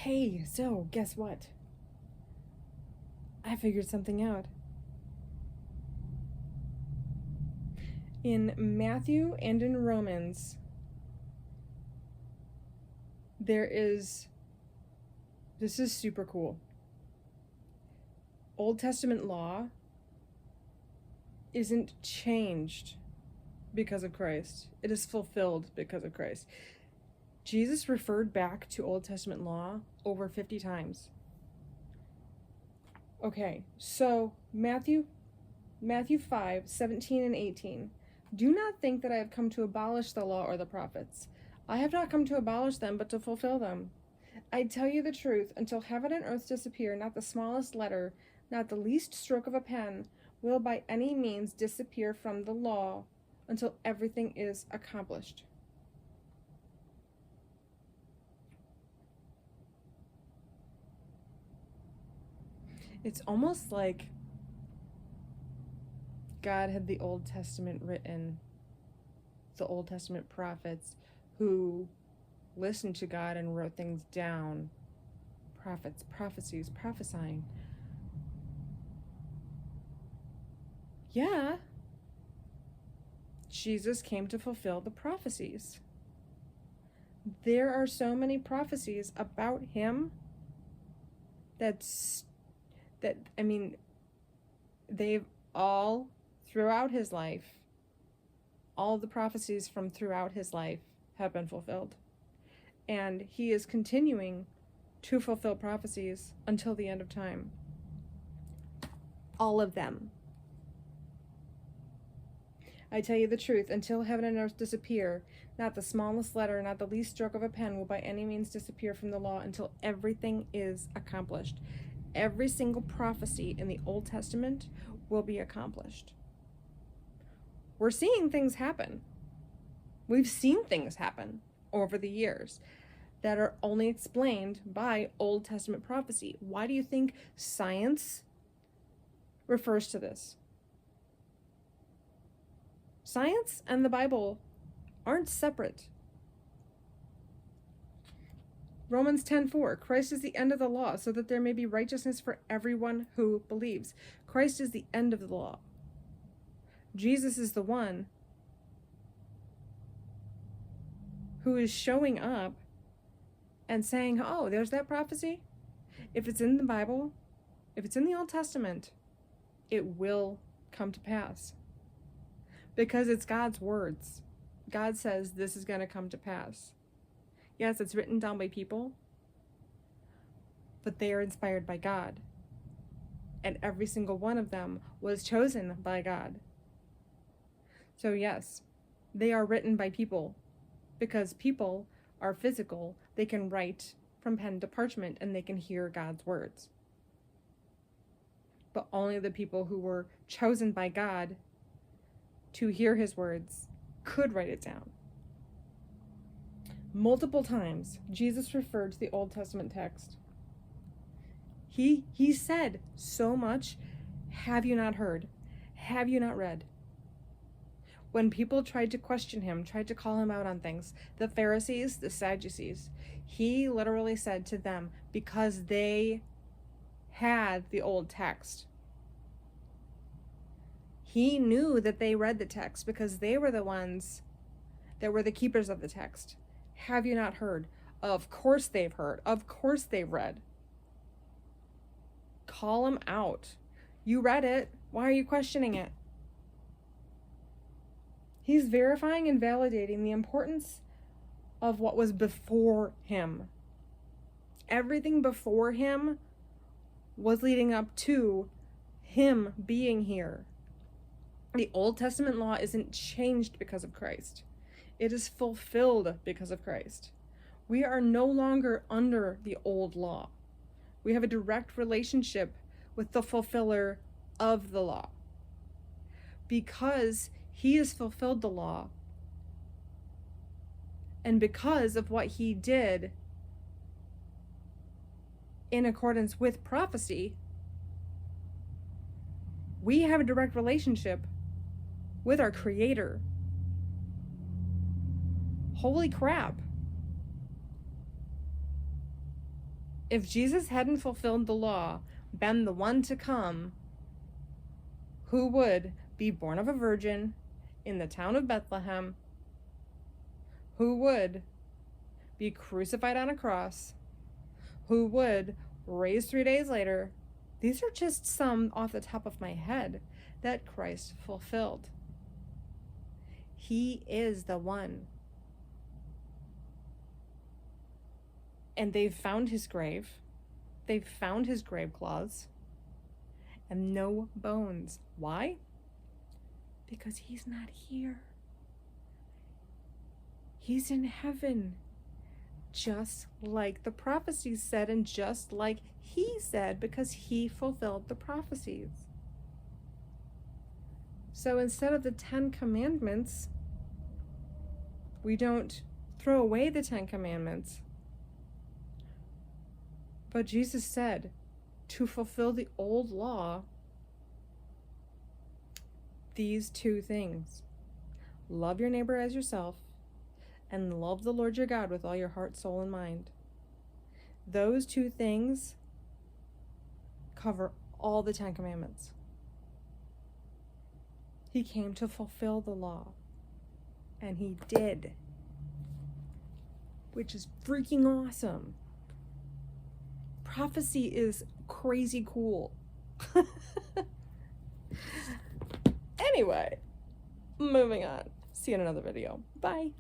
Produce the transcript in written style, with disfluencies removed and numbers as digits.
Hey, so guess what? I figured something out. In Matthew and in Romans, this is super cool. Old Testament law isn't changed because of Christ. It is fulfilled because of Christ. Jesus referred back to Old Testament law over 50 times. Okay, so Matthew 5, 17 and 18. Do not think that I have come to abolish the law or the prophets. I have not come to abolish them, but to fulfill them. I tell you the truth, until heaven and earth disappear, not the smallest letter, not the least stroke of a pen, will by any means disappear from the law until everything is accomplished. It's almost like God had the Old Testament written, the Old Testament prophets who listened to God and wrote things down. Prophets, prophecies, prophesying. Yeah, Jesus came to fulfill the prophecies. There are so many prophecies about him they've all throughout his life, all the prophecies from throughout his life have been fulfilled. And he is continuing to fulfill prophecies until the end of time. All of them. I tell you the truth, until heaven and earth disappear, not the smallest letter, not the least stroke of a pen will by any means disappear from the law until everything is accomplished. Every single prophecy in the Old Testament will be accomplished. We're seeing things happen. We've seen things happen over the years that are only explained by Old Testament prophecy. Why do you think science refers to this? Science and the Bible aren't separate. Romans 10:4, Christ is the end of the law, so that there may be righteousness for everyone who believes. Christ is the end of the law. Jesus is the one who is showing up and saying, oh, there's that prophecy. If it's in the Bible, if it's in the Old Testament, it will come to pass. Because it's God's words. God says this is going to come to pass. Yes, it's written down by people, but they are inspired by God. And every single one of them was chosen by God. So yes, they are written by people, because people are physical. They can write from pen to parchment and they can hear God's words. But only the people who were chosen by God to hear his words could write it down. Multiple times, Jesus referred to the Old Testament text. He said so much, have you not heard? Have you not read? When people tried to question him, tried to call him out on things, the Pharisees, the Sadducees, he literally said to them, because they had the old text. He knew that they read the text because they were the ones that were the keepers of the text. Have you not heard? Of course they've heard. Of course they've read. Call them out. You read it. Why are you questioning it? He's verifying and validating the importance of what was before him. Everything before him was leading up to him being here. The Old Testament law isn't changed because of Christ. It is fulfilled because of Christ. We are no longer under the old law. We have a direct relationship with the fulfiller of the law. Because he has fulfilled the law, and because of what he did in accordance with prophecy, we have a direct relationship with our Creator. Holy crap. If Jesus hadn't fulfilled the law, been the one to come, who would be born of a virgin in the town of Bethlehem, who would be crucified on a cross, who would raise 3 days later. These are just some off the top of my head that Christ fulfilled. He is the one. And they've found his grave. They've found his grave cloths. And no bones. Why? Because he's not here. He's in heaven. Just like the prophecies said, and just like he said, because he fulfilled the prophecies. So instead of the 10 Commandments, we don't throw away the 10 Commandments. But Jesus said, to fulfill the old law, these 2 things: love your neighbor as yourself, and love the Lord your God with all your heart, soul, and mind. Those 2 things cover all the 10 Commandments. He came to fulfill the law, and he did, which is freaking awesome. Prophecy is crazy cool. Anyway, moving on. See you in another video. Bye.